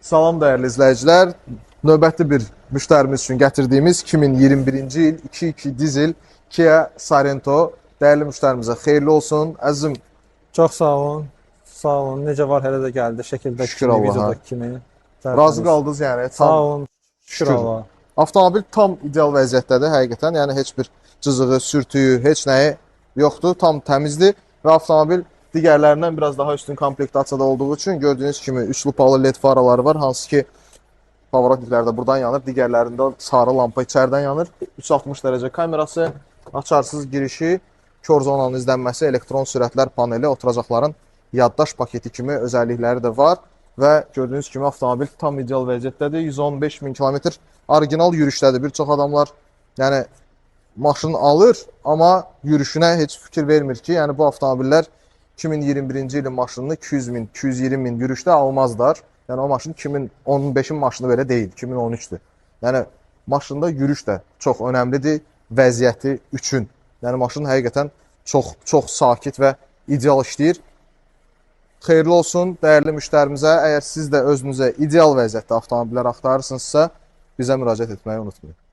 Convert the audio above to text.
Salam dəyərli izləyicilər. Növbəti bir müştərimiz üçün gətirdiyimiz 2021-ci il 2.2 dizel Kia Sorento dəyərli müştərimizə xeyirli olsun. Əzizim, Çox sağ olun. Sağ olun. Necə var, hələ də gəldi şəkildə Şükür kimi, Allaha. videodakı kimi. razı qaldınız yəni. Sağ olun. Şükür. Şükür Allaha. Avtomobil tam ideal vəziyyətdədir həqiqətən. Yəni heç bir cızığı, sürtüyü, heç nəyi yoxdur. Tam təmizdir və avtomobil digərlərindən biraz daha üstün komplektasiyada olduğu üçün gördüyünüz kimi 3 lupalı LED faraları var, hansı ki favoritliklərdə buradan yanır, digərlərində sarı lampa içəridən yanır. 360 dərəcə kamerası, açarsız girişi, kör zonanın izlənməsi, elektron sürətlər paneli, oturacaqların yaddaş paketi kimi özəllikləri də var və gördüyünüz kimi avtomobil tam ideal vəziyyətdədir. 115 min kilometr orijinal yürüşdədir. Bir çox adamlar yəni maşını alır, amma yürüşünə heç fikir vermir ki, yəni bu avtomobillər 2021-ci ilin maşınını 200 min, 220 min yürüşdə almazlar. Yəni o maşın 2015-in maşını belə deyil, 2013-dür. Yəni maşında yürüş də çox önəmlidir vəziyyəti üçün. Yəni maşın həqiqətən çox sakit və ideal işləyir. Xeyirli olsun dəyərli müştərimizə. Əgər siz də özünüzə ideal vəziyyətdə avtomobillər axtarırsınızsa, bizə müraciət etməyi unutmayın.